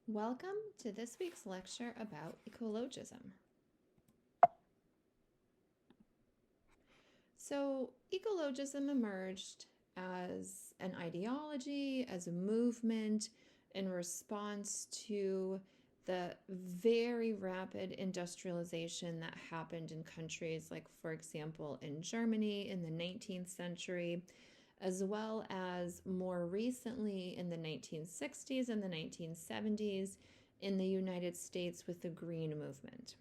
Welcome to this week's lecture about ecologism. So, ecologism emerged as an ideology, as a movement in response to the very rapid industrialization that happened in countries like, for example, in Germany in the 19th century, as well as more recently in the 1960s and the 1970s in the United States with the Green Movement.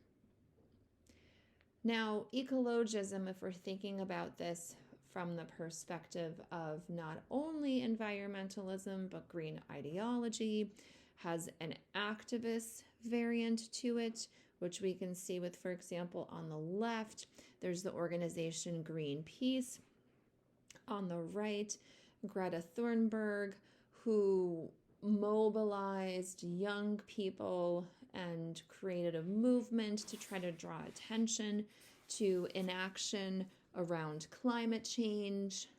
Now, ecologism, if we're thinking about this from the perspective of not only environmentalism but green ideology, has an activist variant to it, which we can see with, for example, on the left, there's the organization Greenpeace. On the right, Greta Thunberg, who mobilized young people and created a movement to try to draw attention to inaction around climate change.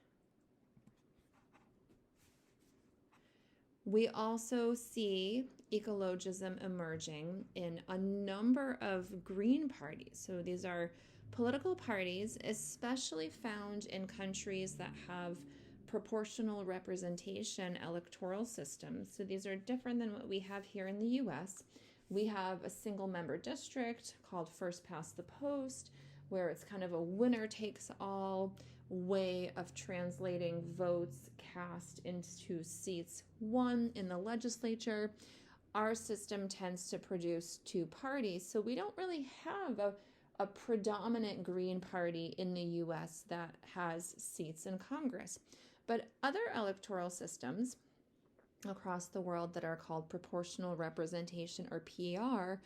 We also see ecologism emerging in a number of green parties. So these are political parties, especially found in countries that have proportional representation electoral systems. So these are different than what we have here in the US. We have a single member district called first past the post, where it's kind of a winner takes all way of translating votes cast into seats won in the legislature. Our system tends to produce two parties, so we don't really have a predominant Green Party in the US that has seats in Congress. But other electoral systems across the world that are called proportional representation or PER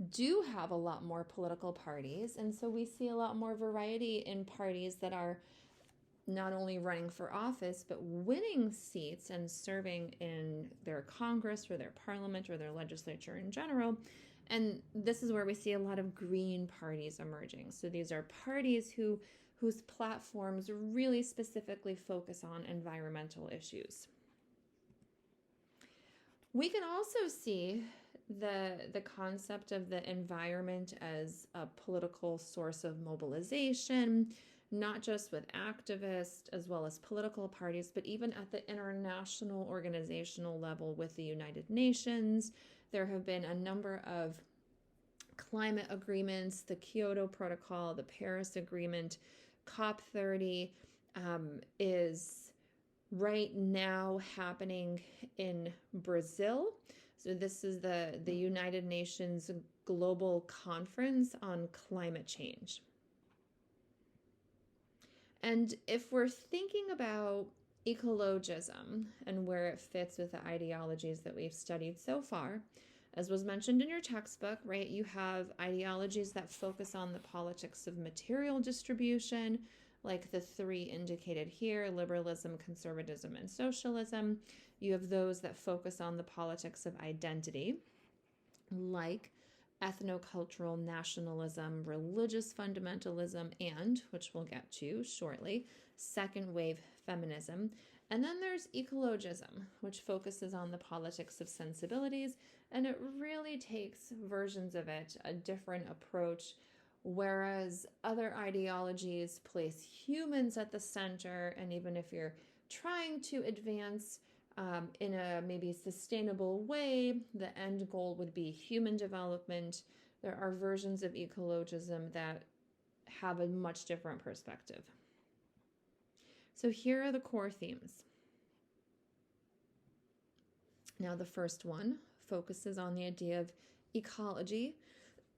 do have a lot more political parties. And so we see a lot more variety in parties that are not only running for office, but winning seats and serving in their Congress or their parliament or their legislature in general. And this is where we see a lot of green parties emerging. So these are parties whose platforms really specifically focus on environmental issues. We can also see the concept of the environment as a political source of mobilization, not just with activists as well as political parties, but even at the international organizational level with the United Nations. There have been a number of climate agreements, the Kyoto Protocol, the Paris Agreement, COP30 is right now happening in Brazil. So this is the United Nations Global Conference on Climate Change. And if we're thinking about ecologism and where it fits with the ideologies that we've studied so far, as was mentioned in your textbook, right, you have ideologies that focus on the politics of material distribution, like the three indicated here, liberalism, conservatism, and socialism. You have those that focus on the politics of identity, like ethnocultural nationalism, religious fundamentalism, and, which we'll get to shortly, second wave feminism. And then there's ecologism, which focuses on the politics of sensibilities, and it really takes versions of it, a different approach, whereas other ideologies place humans at the center, and even if you're trying to advance in a maybe sustainable way, the end goal would be human development. There are versions of ecologism that have a much different perspective. So here are the core themes. Now, the first one focuses on the idea of ecology.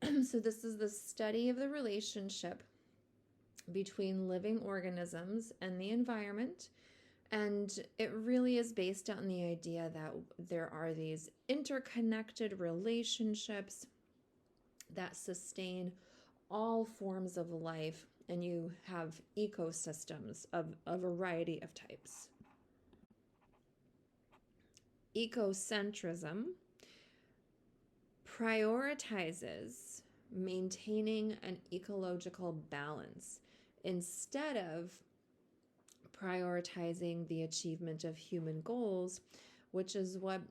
So this is the study of the relationship between living organisms and the environment. And it really is based on the idea that there are these interconnected relationships that sustain all forms of life, and you have ecosystems of a variety of types. Ecocentrism prioritizes maintaining an ecological balance instead of prioritizing the achievement of human goals, which is what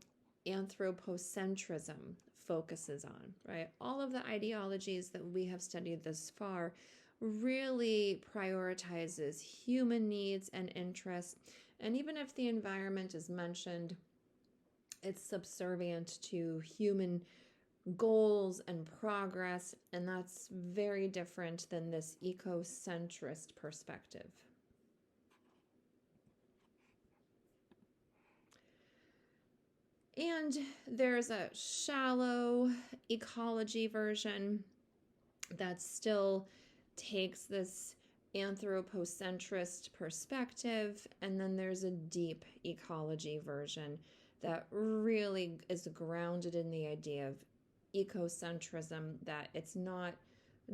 anthropocentrism focuses on, right? All of the ideologies that we have studied this far really prioritizes human needs and interests. And even if the environment is mentioned, it's subservient to human goals and progress, and that's very different than this ecocentrist perspective. And there's a shallow ecology version that still takes this anthropocentrist perspective, and then there's a deep ecology version that really is grounded in the idea of ecocentrism, that it's not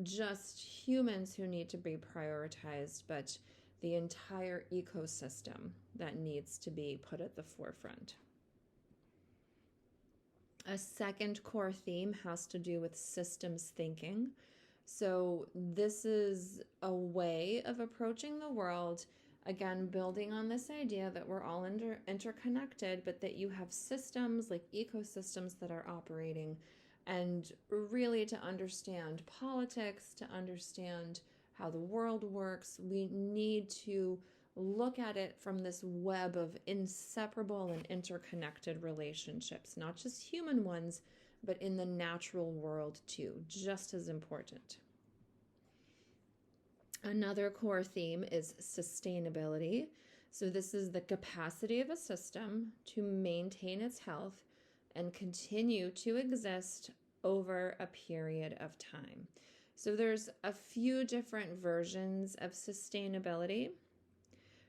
just humans who need to be prioritized, but the entire ecosystem that needs to be put at the forefront. A second core theme has to do with systems thinking. So this is a way of approaching the world, again, building on this idea that we're all interconnected, but that you have systems like ecosystems that are operating. And really, to understand politics, to understand how the world works, we need to look at it from this web of inseparable and interconnected relationships, not just human ones, but in the natural world too, just as important. Another core theme is sustainability. So this is the capacity of a system to maintain its health and continue to exist over a period of time. So there's a few different versions of sustainability.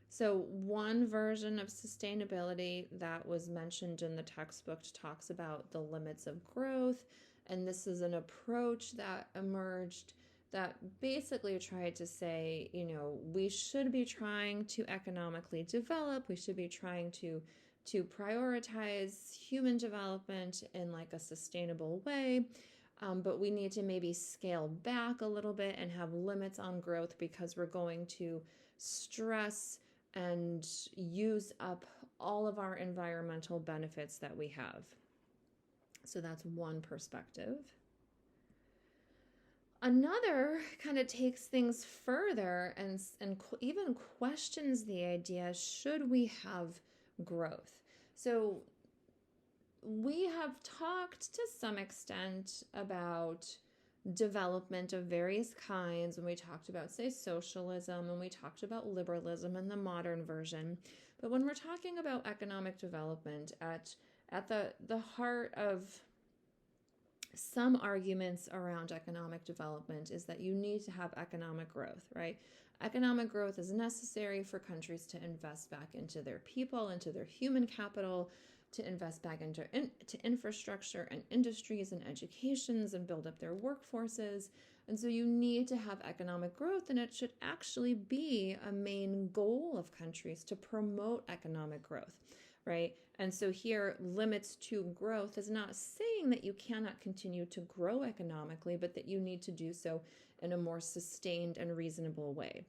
So one version of sustainability that was mentioned in the textbook talks about the limits of growth, and this is an approach that emerged that basically tried to say, we should be trying to economically develop, we should be trying to prioritize human development in like a sustainable way, but we need to maybe scale back a little bit and have limits on growth because we're going to stress and use up all of our environmental benefits that we have. So that's one perspective. Another kind of takes things further and even questions the idea, should we have growth? So we have talked to some extent about development of various kinds when we talked about, say, socialism, and we talked about liberalism in the modern version. But when we're talking about economic development, at the heart of some arguments around economic development is that you need to have economic growth, right? Economic growth is necessary for countries to invest back into their people, into their human capital, to invest back into infrastructure and industries and educations and build up their workforces. And so you need to have economic growth, and it should actually be a main goal of countries to promote economic growth, right? And so here, limits to growth is not saying that you cannot continue to grow economically, but that you need to do so in a more sustained and reasonable way.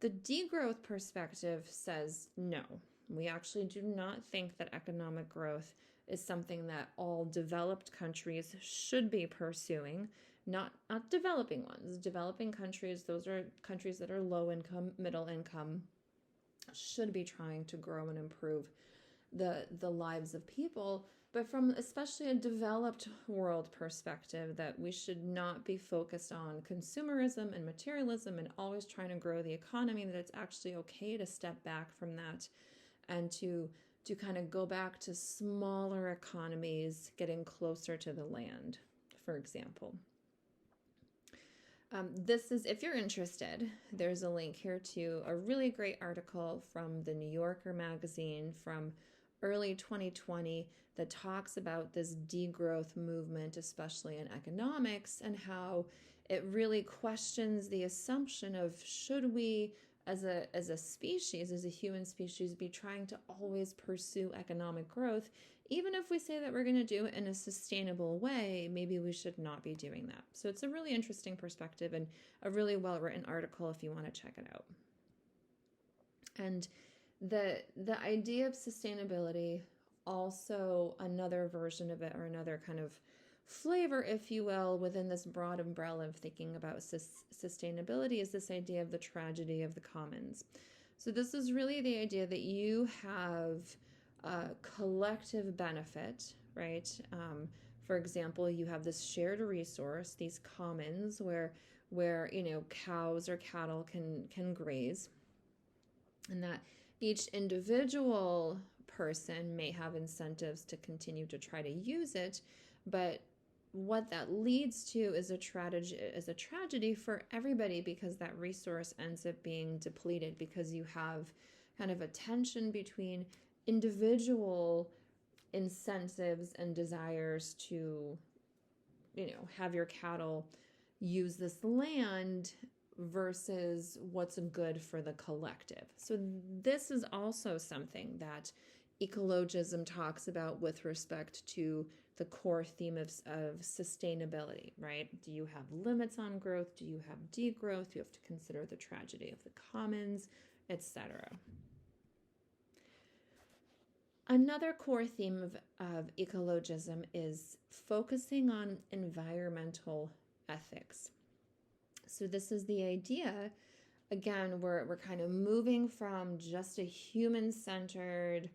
The degrowth perspective says no. We actually do not think that economic growth is something that all developed countries should be pursuing, not developing ones. Developing countries, those are countries that are low income, middle income, should be trying to grow and improve the lives of people. But from especially a developed world perspective, that we should not be focused on consumerism and materialism and always trying to grow the economy, that it's actually okay to step back from that and to kind of go back to smaller economies, getting closer to the land, for example. This is, if you're interested, there's a link here to a really great article from the New Yorker magazine from early 2020 that talks about this degrowth movement, especially in economics, and how it really questions the assumption of, should we as a species, as a human species, be trying to always pursue economic growth? Even if we say that we're going to do it in a sustainable way, maybe we should not be doing that. So it's a really interesting perspective and a really well-written article if you want to check it out. And the idea of sustainability also another version of it, or another kind of flavor, if you will, within this broad umbrella of thinking about sustainability, is this idea of the tragedy of the commons. So this is really the idea that you have a collective benefit, right? For example, you have this shared resource, these commons, where cows or cattle can graze, and that each individual person may have incentives to continue to try to use it, but what that leads to is a tragedy for everybody, because that resource ends up being depleted, because you have kind of a tension between individual incentives and desires to have your cattle use this land versus what's good for the collective. So this is also something that ecologism talks about with respect to the core theme of sustainability, right? Do you have limits on growth? Do you have degrowth? You have to consider the tragedy of the commons, etc. Another core theme of ecologism is focusing on environmental ethics. So this is the idea, again, we're kind of moving from just a human-centered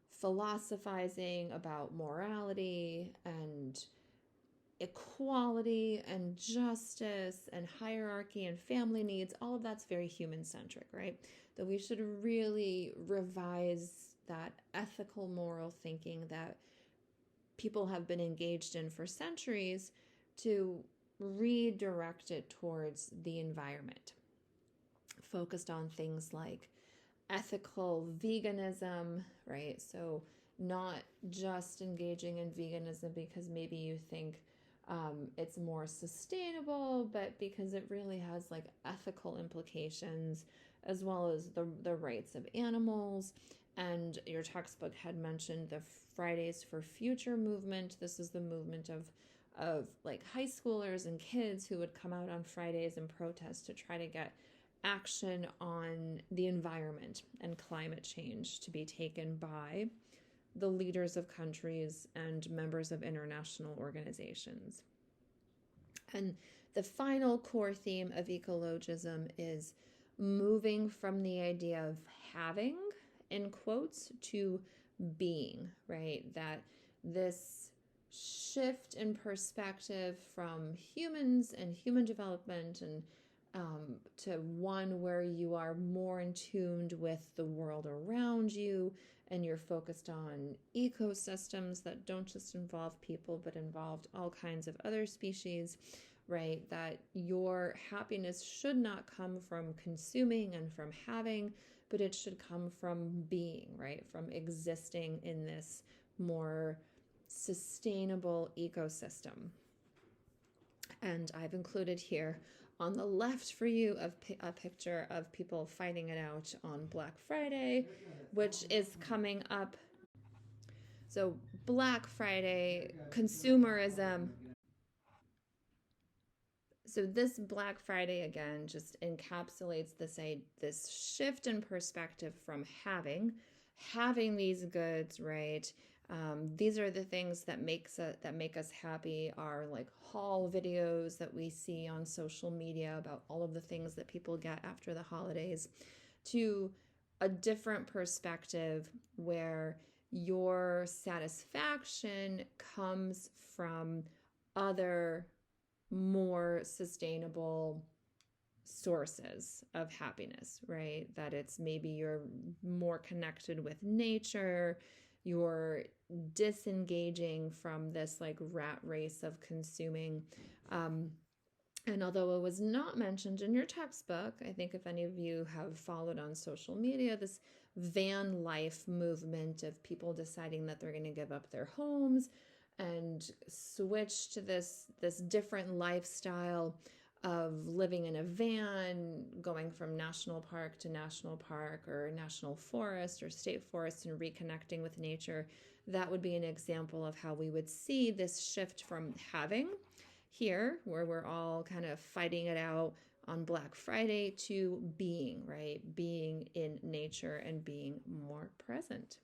philosophizing about morality and equality and justice and hierarchy and family needs. All of that's very human-centric, right? That we should really revise that ethical, moral thinking that people have been engaged in for centuries, to redirect it towards the environment, focused on things like ethical veganism, right? So not just engaging in veganism because maybe you think it's more sustainable, but because it really has like ethical implications, as well as the rights of animals. And your textbook had mentioned the Fridays for Future movement. This is the movement of like high schoolers and kids who would come out on Fridays and protest to try to get action on the environment and climate change to be taken by the leaders of countries and members of international organizations. And the final core theme of ecologism is moving from the idea of having, in quotes, to being, right? That this shift in perspective from humans and human development and to one where you are more in tune with the world around you, and you're focused on ecosystems that don't just involve people but involved all kinds of other species, right? That your happiness should not come from consuming and from having, but it should come from being, right? From existing in this more sustainable ecosystem. And I've included here on the left for you a picture of people fighting it out on Black Friday, which is coming up. So Black Friday, consumerism. So this Black Friday, again, just encapsulates this shift in perspective from having these goods, right? These are the things that make us happy. Are like haul videos that we see on social media about all of the things that people get after the holidays, to a different perspective where your satisfaction comes from other more sustainable sources of happiness, right? That it's maybe you're more connected with nature, you're disengaging from this like rat race of consuming. And although it was not mentioned in your textbook, I think if any of you have followed on social media, this van life movement of people deciding that they're going to give up their homes and switch to this different lifestyle of living in a van, going from national park to national park or national forest or state forest, and reconnecting with nature, that would be an example of how we would see this shift from having here, where we're all kind of fighting it out on Black Friday, to being, right? Being in nature and being more present.